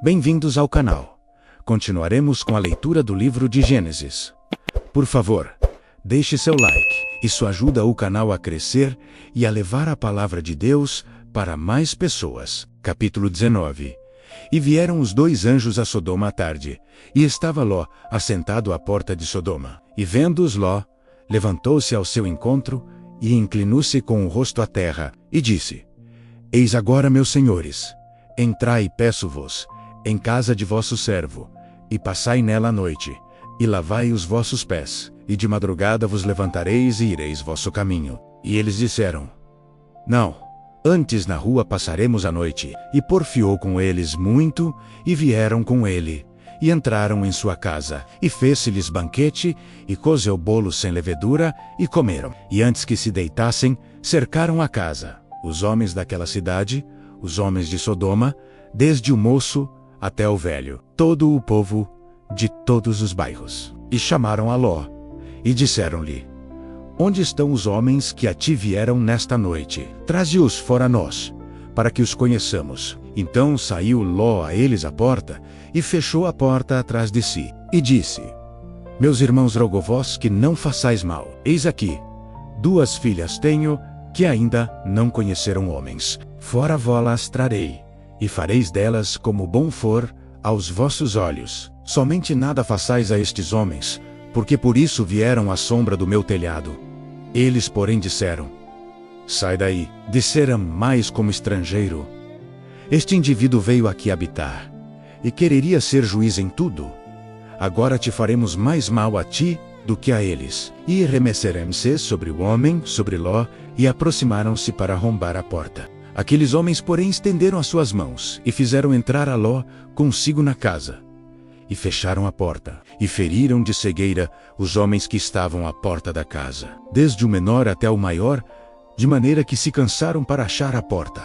Bem-vindos ao canal. Continuaremos com a leitura do livro de Gênesis. Por favor, deixe seu like. Isso ajuda o canal a crescer e a levar a palavra de Deus para mais pessoas. Capítulo 19. E vieram os dois anjos a Sodoma à tarde, e estava Ló assentado à porta de Sodoma. E vendo-os Ló, levantou-se ao seu encontro, e inclinou-se com o rosto à terra, e disse: Eis agora, meus senhores, entrai, peço-vos, em casa de vosso servo, e passai nela a noite, e lavai os vossos pés, e de madrugada vos levantareis e ireis vosso caminho. E eles disseram: Não, antes na rua passaremos a noite. E porfiou com eles muito, e vieram com ele, e entraram em sua casa, e fez-se-lhes banquete, e cozeu bolos sem levedura, e comeram. E antes que se deitassem, cercaram a casa, os homens daquela cidade, os homens de Sodoma, desde o moço até o velho, todo o povo de todos os bairros. E chamaram a Ló, e disseram-lhe: Onde estão os homens que a ti vieram nesta noite? Traze-os fora a nós, para que os conheçamos. Então saiu Ló a eles à porta, e fechou a porta atrás de si, e disse: Meus irmãos, rogo-vos que não façais mal. Eis aqui, 2 filhas tenho, que ainda não conheceram homens. Fora vó-las trarei, e fareis delas como bom for aos vossos olhos. Somente nada façais a estes homens, porque por isso vieram à sombra do meu telhado. Eles, porém, disseram: Sai daí, disseram mais como estrangeiro. Este indivíduo veio aqui habitar, e quereria ser juiz em tudo. Agora te faremos mais mal a ti do que a eles. E remeceremos-se sobre o homem, sobre Ló, e aproximaram-se para arrombar a porta. Aqueles homens, porém, estenderam as suas mãos, e fizeram entrar a Ló consigo na casa. E fecharam a porta, e feriram de cegueira os homens que estavam à porta da casa, desde o menor até o maior, de maneira que se cansaram para achar a porta.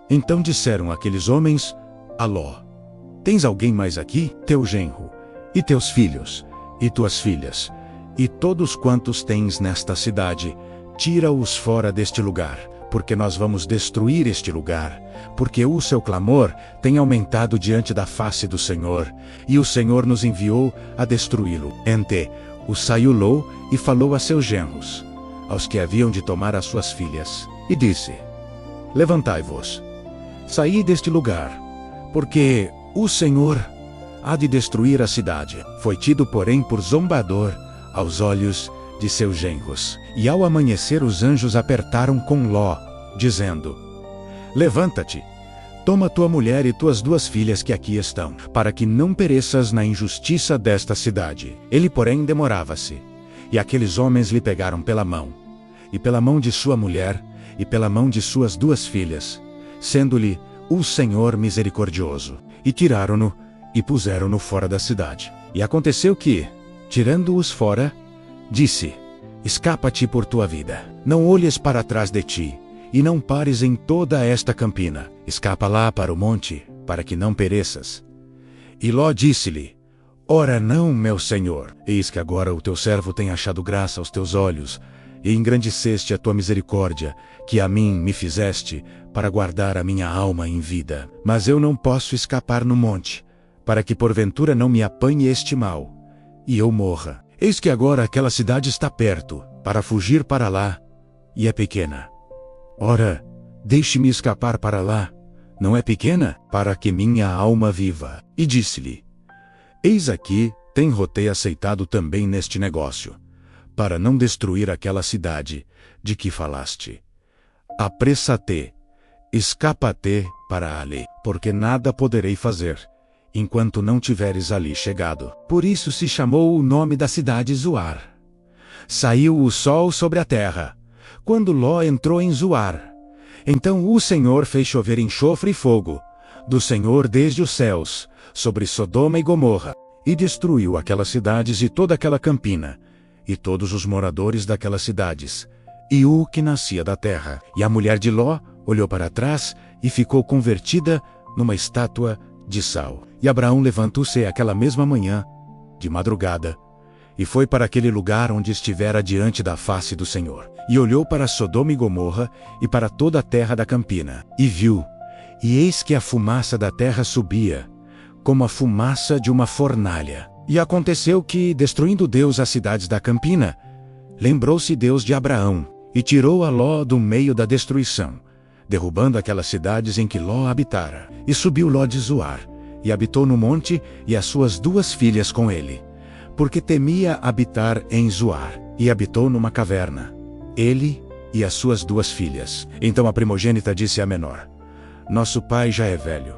Então disseram aqueles homens a Ló: Tens alguém mais aqui? Teu genro, e teus filhos, e tuas filhas, e todos quantos tens nesta cidade, tira-os fora deste lugar, porque nós vamos destruir este lugar, porque o seu clamor tem aumentado diante da face do Senhor, e o Senhor nos enviou a destruí-lo. Ente, saiu Ló e falou a seus genros, aos que haviam de tomar as suas filhas, e disse: Levantai-vos, saí deste lugar, porque o Senhor há de destruir a cidade. Foi tido, porém, por zombador aos olhos de seus genros. E ao amanhecer os anjos apertaram com Ló, dizendo: Levanta-te, toma tua mulher e tuas 2 filhas que aqui estão, para que não pereças na injustiça desta cidade. Ele, porém, demorava-se. E aqueles homens lhe pegaram pela mão, e pela mão de sua mulher, e pela mão de suas 2 filhas, sendo-lhe o Senhor misericordioso. E tiraram-no, e puseram-no fora da cidade. E aconteceu que, tirando-os fora, disse: Escapa-te por tua vida. Não olhes para trás de ti, e não pares em toda esta campina. Escapa lá para o monte, para que não pereças. E Ló disse-lhe: Ora não, meu senhor. Eis que agora o teu servo tem achado graça aos teus olhos, e engrandeceste a tua misericórdia, que a mim me fizeste, para guardar a minha alma em vida. Mas eu não posso escapar no monte, para que porventura não me apanhe este mal, e eu morra. Eis que agora aquela cidade está perto, para fugir para lá, e é pequena. Ora, deixe-me escapar para lá, não é pequena, para que minha alma viva. E disse-lhe: Eis aqui, tenho-te aceitado também neste negócio, para não destruir aquela cidade de que falaste. Apressa-te, escapa-te para ali, porque nada poderei fazer, enquanto não tiveres ali chegado. Por isso se chamou o nome da cidade Zoar. Saiu o sol sobre a terra, quando Ló entrou em Zoar. Então o Senhor fez chover enxofre e fogo, do Senhor desde os céus, sobre Sodoma e Gomorra, e destruiu aquelas cidades e toda aquela campina, e todos os moradores daquelas cidades, e o que nascia da terra. E a mulher de Ló olhou para trás, e ficou convertida numa estátua de sal. E Abraão levantou-se aquela mesma manhã, de madrugada, e foi para aquele lugar onde estivera diante da face do Senhor. E olhou para Sodoma e Gomorra, e para toda a terra da campina, e viu, e eis que a fumaça da terra subia, como a fumaça de uma fornalha. E aconteceu que, destruindo Deus as cidades da campina, lembrou-se Deus de Abraão, e tirou a Ló do meio da destruição, derrubando aquelas cidades em que Ló habitara. E subiu Ló de Zoar, e habitou no monte, e as suas 2 filhas com ele, porque temia habitar em Zoar, e habitou numa caverna, ele e as suas 2 filhas. Então a primogênita disse à menor: Nosso pai já é velho,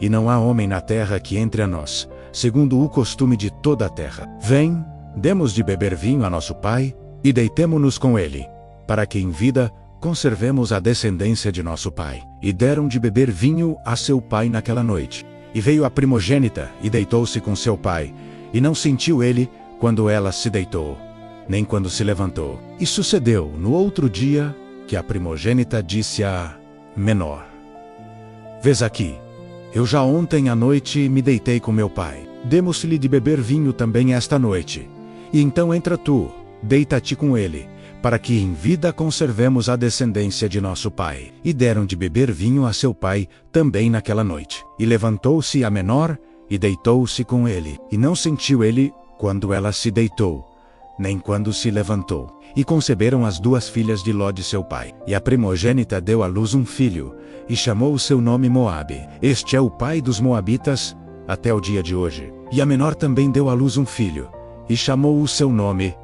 e não há homem na terra que entre a nós, segundo o costume de toda a terra. Vem, demos de beber vinho a nosso pai, e deitemo-nos com ele, para que em vida conservemos a descendência de nosso pai. E deram de beber vinho a seu pai naquela noite. E veio a primogênita, e deitou-se com seu pai, e não sentiu ele quando ela se deitou, nem quando se levantou. E sucedeu, no outro dia, que a primogênita disse à menor: Vês aqui, eu já ontem à noite me deitei com meu pai. Demos-lhe de beber vinho também esta noite. E então entra tu, deita-te com ele, para que em vida conservemos a descendência de nosso pai. E deram de beber vinho a seu pai também naquela noite. E levantou-se a menor, e deitou-se com ele. E não sentiu ele quando ela se deitou, nem quando se levantou. E conceberam as 2 filhas de Ló de seu pai. E a primogênita deu à luz um filho, e chamou o seu nome Moabe. Este é o pai dos moabitas, até o dia de hoje. E a menor também deu à luz um filho, e chamou o seu nome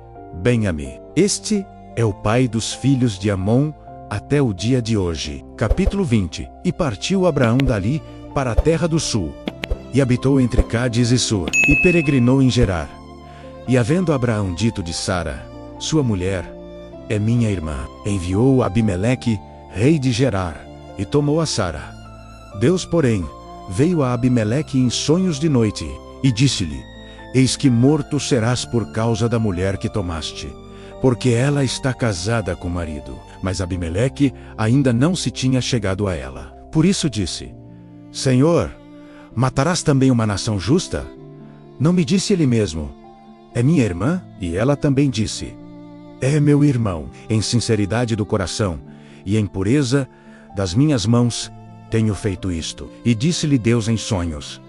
Ben-Ami. Este é o pai dos filhos de Amon, até o dia de hoje. Capítulo 20. E partiu Abraão dali, para a terra do sul, e habitou entre Cádiz e Sur, e peregrinou em Gerar. E havendo Abraão dito de Sara, sua mulher, é minha irmã, enviou Abimeleque, rei de Gerar, e tomou a Sara. Deus, porém, veio a Abimeleque em sonhos de noite, e disse-lhe: Eis que morto serás por causa da mulher que tomaste, porque ela está casada com o marido. Mas Abimeleque ainda não se tinha chegado a ela. Por isso disse: Senhor, matarás também uma nação justa? Não me disse ele mesmo: É minha irmã? E ela também disse: É meu irmão. Em sinceridade do coração e em pureza das minhas mãos tenho feito isto. E disse-lhe Deus em sonhos: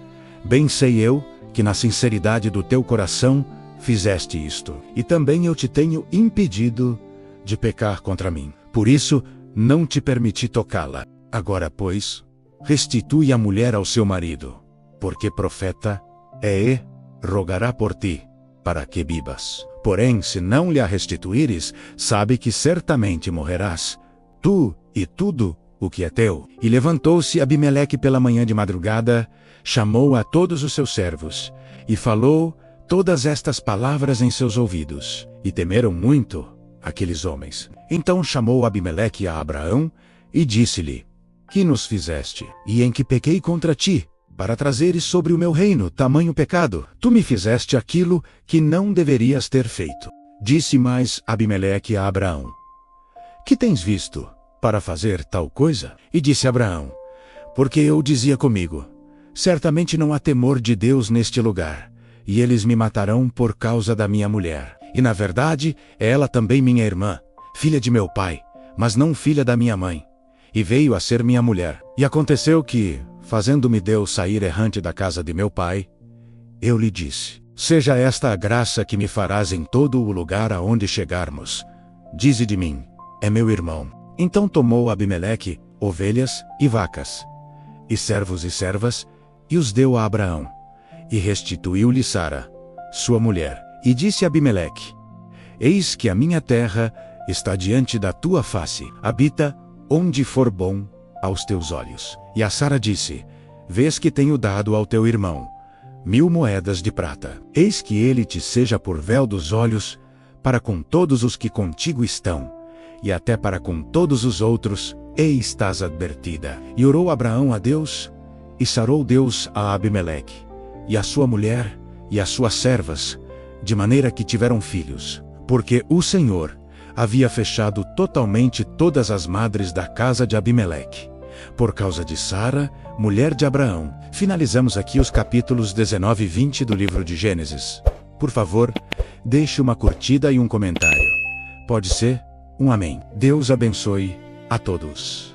Bem sei eu que na sinceridade do teu coração fizeste isto. E também eu te tenho impedido de pecar contra mim. Por isso não te permiti tocá-la. Agora, pois, restitui a mulher ao seu marido, porque profeta é e rogará por ti, para que vivas. Porém, se não lhe a restituíres, sabe que certamente morrerás, tu e tudo o que é teu. E levantou-se Abimeleque pela manhã de madrugada, chamou a todos os seus servos, e falou todas estas palavras em seus ouvidos. E temeram muito aqueles homens. Então chamou Abimeleque a Abraão, e disse-lhe: Que nos fizeste, e em que pequei contra ti, para trazeres sobre o meu reino tamanho pecado? Tu me fizeste aquilo que não deverias ter feito. Disse mais Abimeleque a Abraão: Que tens visto para fazer tal coisa? E disse Abraão: Porque eu dizia comigo: Certamente não há temor de Deus neste lugar, e eles me matarão por causa da minha mulher. E na verdade, é ela também minha irmã, filha de meu pai, mas não filha da minha mãe, e veio a ser minha mulher. E aconteceu que, fazendo-me Deus sair errante da casa de meu pai, eu lhe disse: Seja esta a graça que me farás em todo o lugar aonde chegarmos. Dize de mim: É meu irmão. Então tomou Abimeleque ovelhas e vacas, e servos e servas, e os deu a Abraão, e restituiu-lhe Sara, sua mulher. E disse Abimeleque: Eis que a minha terra está diante da tua face, habita onde for bom aos teus olhos. E a Sara disse: Vês que tenho dado ao teu irmão 1000 moedas de prata. Eis que ele te seja por véu dos olhos, para com todos os que contigo estão, e até para com todos os outros, e estás advertida. E orou Abraão a Deus, e sarou Deus a Abimeleque, e a sua mulher, e as suas servas, de maneira que tiveram filhos, porque o Senhor havia fechado totalmente todas as madres da casa de Abimeleque, por causa de Sara, mulher de Abraão. Finalizamos aqui os capítulos 19 e 20 do livro de Gênesis. Por favor, deixe uma curtida e um comentário. Pode ser um amém. Deus abençoe a todos.